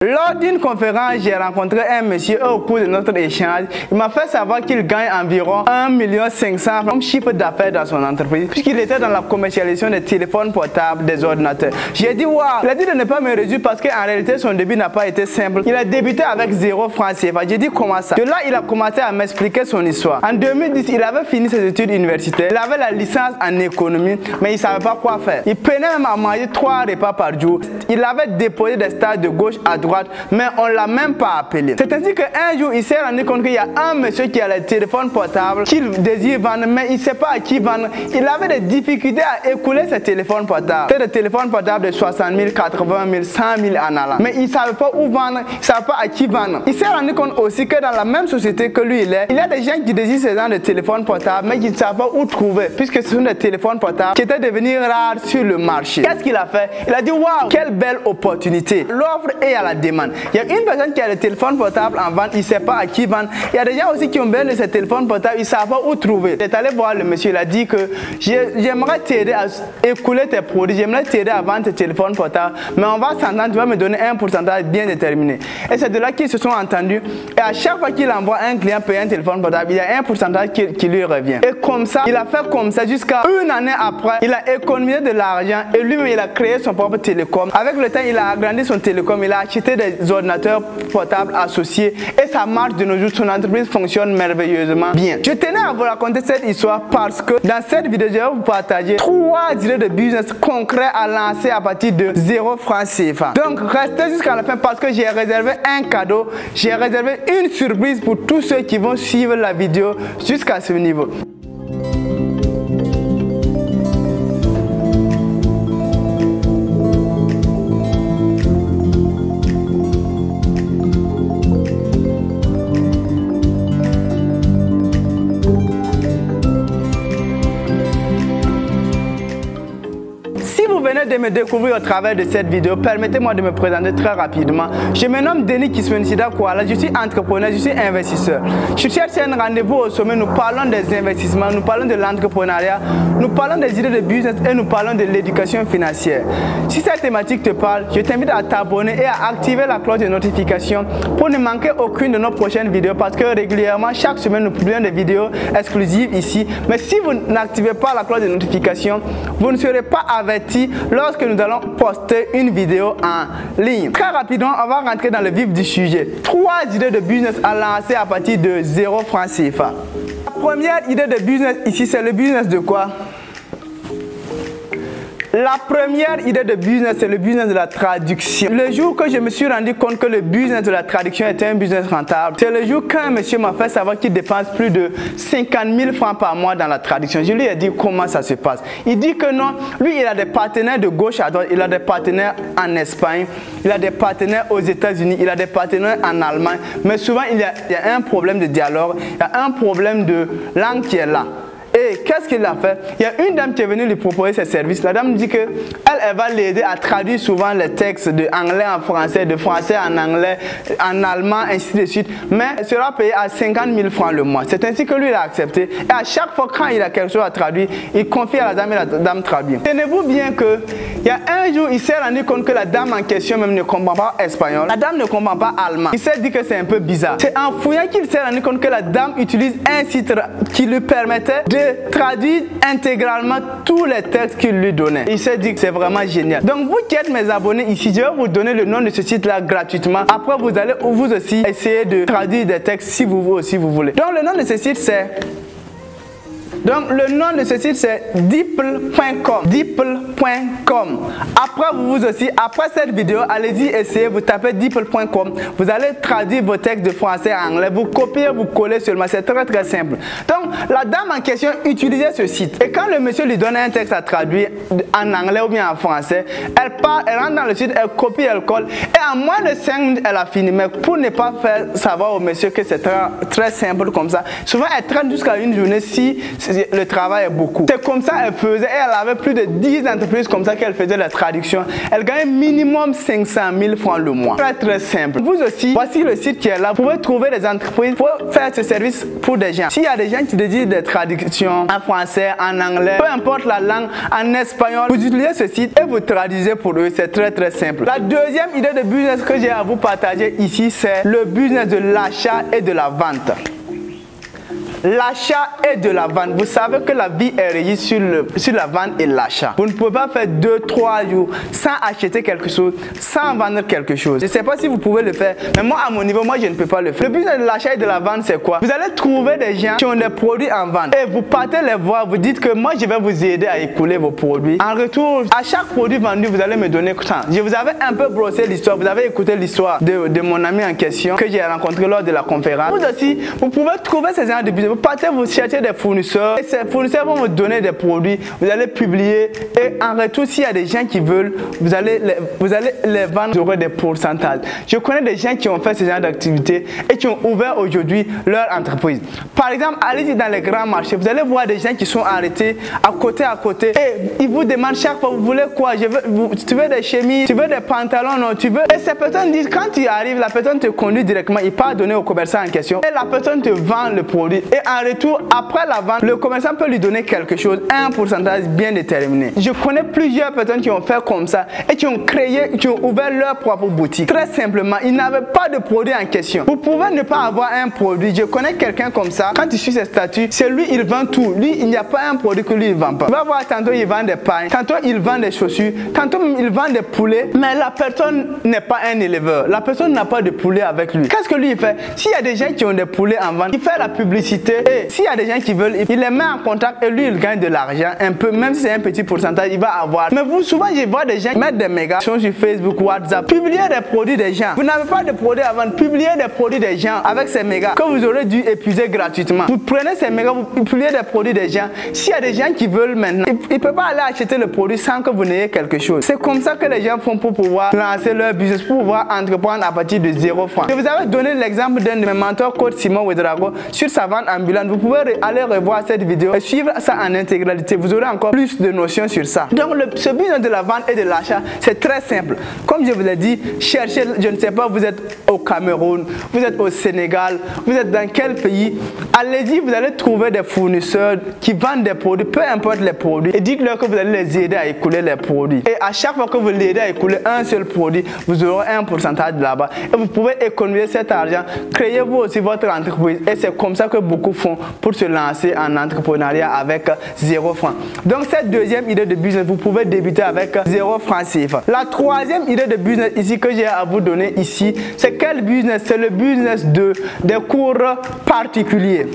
Lors d'une conférence, j'ai rencontré un monsieur au cours de notre échange. Il m'a fait savoir qu'il gagne environ 1 500 000 comme chiffre d'affaires dans son entreprise, puisqu'il était dans la commercialisation des téléphones portables, des ordinateurs. J'ai dit waouh, il a dit de ne pas me réduire parce qu'en réalité son début n'a pas été simple. Il a débuté avec 0 francs CFA. J'ai dit comment ça? De là, il a commencé à m'expliquer son histoire. En 2010, il avait fini ses études universitaires. Il avait la licence en économie, mais il ne savait pas quoi faire. Il prenait même à manger 3 repas par jour. Il avait déposé des stages de gauche à droite, mais on ne l'a même pas appelé. C'est ainsi qu'un jour, il s'est rendu compte qu'il y a un monsieur qui a le téléphone portable qu'il désire vendre, mais il ne sait pas à qui vendre. Il avait des difficultés à écouler ses téléphones portables. C'est des téléphones portables de 60 000, 80 000, 100 000 en allant. Mais il ne savait pas où vendre, il ne savait pas à qui vendre. Il s'est rendu compte aussi que dans la même société que lui, il y a des gens qui désirent ce genre de téléphone portable, mais qui ne savent pas où trouver, puisque ce sont des téléphones portables qui étaient devenus rares sur le marché. Qu'est-ce qu'il a fait? Il a dit waouh, quelle belle opportunité. L'offre est à la demande. Il y a une personne qui a le téléphone portable en vente, il ne sait pas à qui vendre. Il y a des gens aussi qui ont besoin de ces téléphones portables, ils ne savent pas où trouver. Il est allé voir le monsieur, il a dit que j'aimerais t'aider à écouler tes produits, j'aimerais t'aider à vendre tes téléphones portables, mais on va s'entendre, tu vas me donner un pourcentage bien déterminé. Et c'est de là qu'ils se sont entendus. Et à chaque fois qu'il envoie un client payer un téléphone portable, il y a un pourcentage qui lui revient. Et comme ça, il a fait comme ça jusqu'à une année après, il a économisé de l'argent et lui-même il a créé son propre télécom. Avec le temps, il a agrandi son télécom, il a acheté des ordinateurs portables associés et ça marche de nos jours. Son entreprise fonctionne merveilleusement bien. Je tenais à vous raconter cette histoire parce que dans cette vidéo, je vais vous partager 3 idées de business concrets à lancer à partir de 0 francs CFA. Donc restez jusqu'à la fin parce que j'ai réservé un cadeau, j'ai réservé une surprise pour tous ceux qui vont suivre la vidéo jusqu'à ce niveau. De me découvrir au travers de cette vidéo, permettez-moi de me présenter très rapidement. Je me nomme Denis Kiswenisida Kouala, je suis entrepreneur, je suis investisseur. Sur cette chaîne Rendez-vous au sommet, nous parlons des investissements, nous parlons de l'entrepreneuriat, nous parlons des idées de business et nous parlons de l'éducation financière. Si cette thématique te parle, je t'invite à t'abonner et à activer la cloche de notification pour ne manquer aucune de nos prochaines vidéos parce que régulièrement, chaque semaine, nous publions des vidéos exclusives ici. Mais si vous n'activez pas la cloche de notification, vous ne serez pas averti lorsque nous allons poster une vidéo en ligne. Très rapidement, on va rentrer dans le vif du sujet. 3 idées de business à lancer à partir de 0 francs CFA. La première idée de business ici, c'est le business de quoi? La première idée de business, c'est le business de la traduction. Le jour que je me suis rendu compte que le business de la traduction était un business rentable, c'est le jour qu'un monsieur m'a fait savoir qu'il dépense plus de 50 000 francs par mois dans la traduction. Je lui ai dit comment ça se passe. Il dit que non, lui il a des partenaires de gauche à droite, il a des partenaires en Espagne, il a des partenaires aux États-Unis, il a des partenaires en Allemagne, mais souvent il y a un problème de dialogue, il y a un problème de langue qui est là. Et qu'est-ce qu'il a fait? Il y a une dame qui est venue lui proposer ses services. La dame dit que elle va l'aider à traduire souvent les textes de anglais en français, de français en anglais, en allemand, ainsi de suite. Mais elle sera payée à 50 000 francs le mois. C'est ainsi que lui il a accepté. Et à chaque fois quand il a quelque chose à traduire, il confie à la dame et la dame traduit. Tenez-vous bien que il y a un jour, il s'est rendu compte que la dame en question même ne comprend pas espagnol. La dame ne comprend pas allemand. Il s'est dit que c'est un peu bizarre. C'est en fouillant qu'il s'est rendu compte que la dame utilise un site qui lui permettait de traduire intégralement tous les textes qu'il lui donnait. Il s'est dit que c'est vraiment génial. Donc vous qui êtes mes abonnés ici, je vais vous donner le nom de ce site là gratuitement. Après vous allez vous aussi essayer de traduire des textes si vous voulez. Donc le nom de ce site c'est Dipl.com. Dipl.com. Après cette vidéo, allez-y, essayez, vous tapez Dipl.com. Vous allez traduire vos textes de français à anglais. Vous copiez, vous collez seulement. C'est très très simple. Donc, la dame en question utilisait ce site. Et quand le monsieur lui donne un texte à traduire en anglais ou bien en français, elle rentre dans le site, elle copie, elle colle. Et en moins de 5 minutes, elle a fini. Mais pour ne pas faire savoir au monsieur que c'est très, très simple comme ça, souvent elle traîne jusqu'à une journée si le travail est beaucoup. C'est comme ça elle faisait, et elle avait plus de 10 entreprises comme ça qu'elle faisait la traduction. Elle gagnait minimum 500 000 francs le mois. Très très simple. Vous aussi, voici le site qui est là. Vous pouvez trouver des entreprises pour faire ce service pour des gens. S'il y a des gens qui désirent des traductions en français, en anglais, peu importe la langue, en espagnol, vous utilisez ce site et vous traduisez pour eux. C'est très très simple. La deuxième idée de business que j'ai à vous partager ici, c'est le business de l'achat et de la vente. L'achat et de la vente. Vous savez que la vie est régie sur la vente et l'achat. Vous ne pouvez pas faire 2-3 jours sans acheter quelque chose, sans vendre quelque chose. Je ne sais pas si vous pouvez le faire, mais moi à mon niveau, moi je ne peux pas le faire. Le business de l'achat et de la vente, c'est quoi? Vous allez trouver des gens qui ont des produits en vente et vous partez les voir, vous dites que moi je vais vous aider à écouler vos produits. En retour, à chaque produit vendu, vous allez me donner tant. Je vous avais un peu brossé l'histoire, vous avez écouté l'histoire de mon ami en question que j'ai rencontré lors de la conférence. Vous aussi, vous pouvez trouver ces gens de business. Vous partez, vous cherchez des fournisseurs et ces fournisseurs vont vous donner des produits, vous allez publier et en retour, s'il y a des gens qui veulent, vous allez les vendre, vous aurez des pourcentages. Je connais des gens qui ont fait ce genre d'activité et qui ont ouvert aujourd'hui leur entreprise. Par exemple, allez-y dans les grands marchés, vous allez voir des gens qui sont arrêtés à côté et ils vous demandent chaque fois, vous voulez quoi? Tu veux des chemises, tu veux des pantalons, non, tu veux. Et ces personnes disent, quand tu arrives, la personne te conduit directement, il part donner au commerçant en question et la personne te vend le produit. Et en retour, après la vente, le commerçant peut lui donner quelque chose, un pourcentage bien déterminé. Je connais plusieurs personnes qui ont fait comme ça et qui ont ouvert leur propre boutique. Très simplement, ils n'avaient pas de produit en question. Vous pouvez ne pas avoir un produit. Je connais quelqu'un comme ça, quand il suit ses statuts, c'est lui, il vend tout. Lui, il n'y a pas un produit que lui, il ne vend pas. Tu vas voir, tantôt il vend des pains, tantôt il vend des chaussures, tantôt il vend des poulets, mais la personne n'est pas un éleveur. La personne n'a pas de poulet avec lui. Qu'est-ce que lui, il fait? S'il y a des gens qui ont des poulets en vente, il fait la publicité et s'il y a des gens qui veulent, il les met en contact et lui, il gagne de l'argent un peu, même si c'est un petit pourcentage, il va avoir. Mais vous, souvent, je vois des gens mettre des mégas sur Facebook, WhatsApp, publier des produits des gens. Vous n'avez pas de produits à vendre, publiez des produits des gens avec ces mégas que vous aurez dû épuiser gratuitement. Vous prenez ces mégas, vous publiez des produits des gens. S'il y a des gens qui veulent maintenant, ils ne peuvent pas aller acheter le produit sans que vous n'ayez quelque chose. C'est comme ça que les gens font pour pouvoir lancer leur business, pour pouvoir entreprendre à partir de 0 francs. Je vous avais donné l'exemple d'un de mes mentors, coach Simon Ouedraogo, sur sa vente ambulante. Vous pouvez aller revoir cette vidéo et suivre ça en intégralité. Vous aurez encore plus de notions sur ça. Donc, ce business de la vente et de l'achat, c'est très simple. Comme je vous l'ai dit, cherchez, je ne sais pas, vous êtes au Cameroun, vous êtes au Sénégal, vous êtes dans quel pays, allez-y, vous allez trouver des fournisseurs qui vendent des produits, peu importe les produits, et dites-leur que vous allez les aider à écouler les produits. Et à chaque fois que vous l'aidez à écouler un seul produit, vous aurez un pourcentage là-bas. Et vous pouvez économiser cet argent, créez vous aussi votre entreprise. Et c'est comme ça que beaucoup font pour se lancer en entrepreneuriat avec 0 francs. Donc cette deuxième idée de business, vous pouvez débuter avec 0 francs CFA. La troisième idée de business ici que j'ai à vous donner ici, c'est quel business? C'est le business des cours particuliers.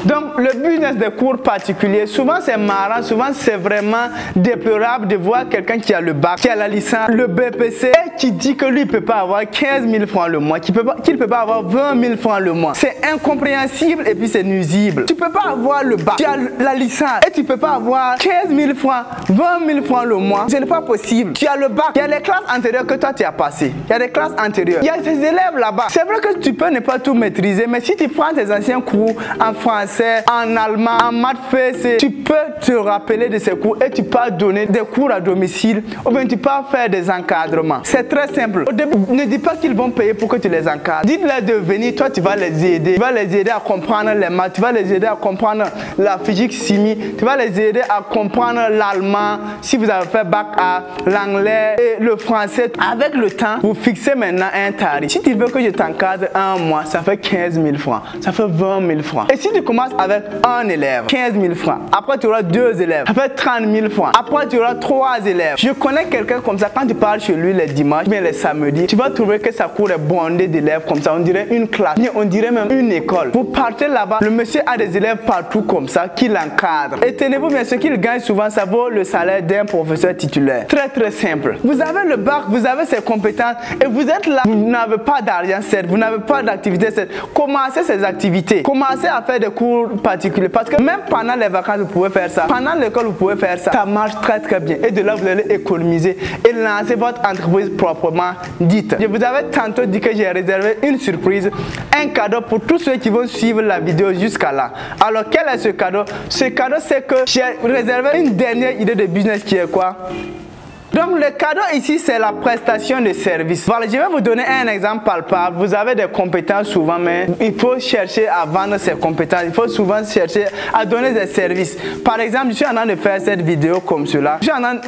Donc, le business des cours particuliers, souvent c'est marrant, souvent c'est vraiment déplorable de voir quelqu'un qui a le bac, qui a la licence, le BPC, et qui dit que lui ne peut pas avoir 15 000 francs le mois, qu'il ne peut pas avoir 20 000 francs le mois. C'est incompréhensible et puis c'est nuisible. Tu ne peux pas avoir le bac, tu as la licence et tu ne peux pas avoir 15 000 francs, 20 000 francs le mois. Ce n'est pas possible. Tu as le bac, il y a les classes antérieures que toi tu as passées. Il y a des classes antérieures. Il y a ces élèves là-bas. C'est vrai que tu peux ne pas tout maîtriser, mais si tu prends tes anciens cours en français, en allemand, en maths, PC, tu peux te rappeler de ces cours et tu peux donner des cours à domicile ou bien tu peux faire des encadrements. C'est très simple. Au début, ne dis pas qu'ils vont payer pour que tu les encadres. Dites-leur de venir, toi tu vas les aider. Tu vas les aider à comprendre les maths, tu vas les aider à comprendre la physique chimie, tu vas les aider à comprendre l'allemand, si vous avez fait bac A, l'anglais et le français. Avec le temps, vous fixez maintenant un tarif. Si tu veux que je t'encadre un mois, ça fait 15 000 francs, ça fait 20 000 francs. Et si tu commences avec un élève, 15 000 francs. Après, tu auras 2 élèves, ça fait 30 000 francs. Après, tu auras 3 élèves. Je connais quelqu'un comme ça, quand tu parles chez lui les dimanches, bien les samedis, tu vas trouver que sa cour est bondée d'élèves comme ça. On dirait une classe, bien, on dirait même une école. Vous partez là-bas, le monsieur a des élèves partout comme ça, qui l'encadrent. Et tenez-vous bien, ce qu'il gagne souvent, ça vaut le salaire d'un professeur titulaire. Très très simple. Vous avez le bac, vous avez ses compétences et vous êtes là, vous n'avez pas d'argent, certes, vous n'avez pas d'activité, certes. Commencez ces activités. Commencez à faire des cours cours particuliers. Parce que même pendant les vacances, vous pouvez faire ça. Pendant l'école, vous pouvez faire ça. Ça marche très très bien. Et de là, vous allez économiser et lancer votre entreprise proprement dite. Je vous avais tantôt dit que j'ai réservé une surprise, un cadeau pour tous ceux qui vont suivre la vidéo jusqu'à là. Alors, quel est ce cadeau? Ce cadeau, c'est que j'ai réservé une dernière idée de business qui est quoi? Donc le cadeau ici, c'est la prestation de service. Voilà, je vais vous donner un exemple palpable. Vous avez des compétences souvent, mais il faut chercher à vendre ces compétences. Il faut souvent chercher à donner des services. Par exemple, je suis en train de faire cette vidéo comme cela.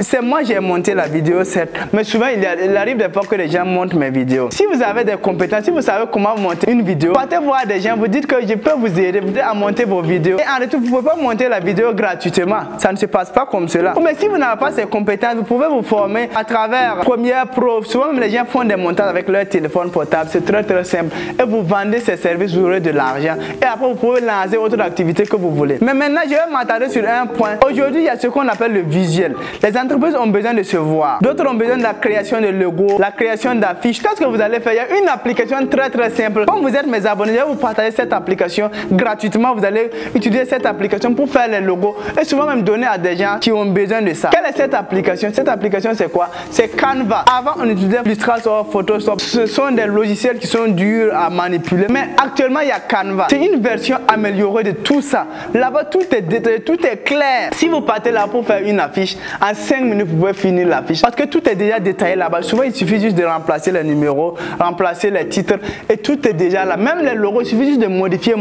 C'est moi qui ai monté la vidéo, certes, mais souvent il arrive des fois que les gens montent mes vidéos. Si vous avez des compétences, si vous savez comment monter une vidéo, partez voir des gens, vous dites que je peux vous aider à monter vos vidéos. Et en retour, vous ne pouvez pas monter la vidéo gratuitement. Ça ne se passe pas comme cela. Mais si vous n'avez pas ces compétences, vous pouvez vous former à travers Premiere Pro. Souvent même les gens font des montages avec leur téléphone portable. C'est très très simple. Et vous vendez ces services, vous aurez de l'argent. Et après vous pouvez lancer autre activité que vous voulez. Mais maintenant je vais m'attarder sur un point. Aujourd'hui il y a ce qu'on appelle le visuel. Les entreprises ont besoin de se voir. D'autres ont besoin de la création de logos, la création d'affiches. Qu'est-ce que vous allez faire? Il y a une application très très simple. Comme vous êtes mes abonnés, je vais vous partager cette application gratuitement. Vous allez utiliser cette application pour faire les logos et souvent même donner à des gens qui ont besoin de ça. Quelle est cette application? Cette application c'est quoi? C'est Canva. Avant on utilisait Illustrator, Photoshop. Ce sont des logiciels qui sont durs à manipuler. Mais actuellement il y a Canva. C'est une version améliorée de tout ça. Là-bas tout est détaillé, tout est clair. Si vous partez là pour faire une affiche, en 5 minutes vous pouvez finir l'affiche. Parce que tout est déjà détaillé là-bas. Souvent il suffit juste de remplacer les numéros, remplacer les titres et tout est déjà là. Même les logos, il suffit juste de modifier.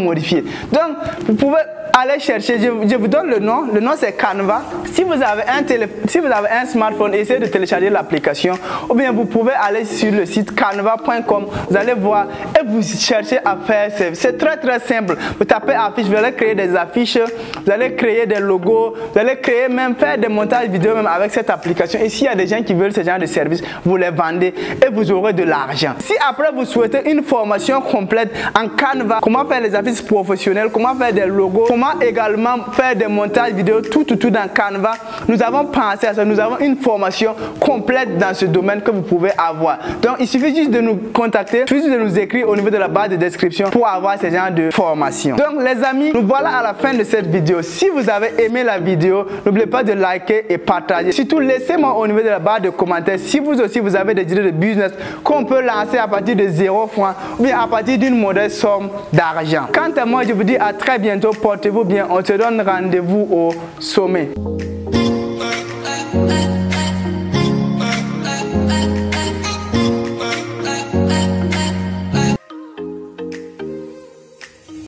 Donc vous pouvez aller chercher, je vous donne le nom c'est Canva. Si vous avez un smartphone, essayez de télécharger l'application ou bien vous pouvez aller sur le site canva.com, vous allez voir et vous cherchez à faire, c'est très très simple. Vous tapez affiche, vous allez créer des affiches, vous allez créer des logos, vous allez créer même faire des montages vidéo même avec cette application. Et s'il y a des gens qui veulent ce genre de service, vous les vendez et vous aurez de l'argent. Si après vous souhaitez une formation complète en Canva, comment faire les affiches professionnelles, comment faire des logos, comment également faire des montages vidéo, tout dans Canva, nous avons pensé à ça. Nous avons une formation complète dans ce domaine que vous pouvez avoir. Donc il suffit juste de nous contacter, il suffit juste de nous écrire au niveau de la barre de description pour avoir ce genre de formation. Donc les amis, nous voilà à la fin de cette vidéo. Si vous avez aimé la vidéo, n'oubliez pas de liker et partager. Surtout laissez-moi au niveau de la barre de commentaires si vous aussi vous avez des idées de business qu'on peut lancer à partir de 0 francs ou bien à partir d'une modeste somme d'argent. Quant à moi, je vous dis à très bientôt, portez-vous bien, on se donne rendez-vous au sommet.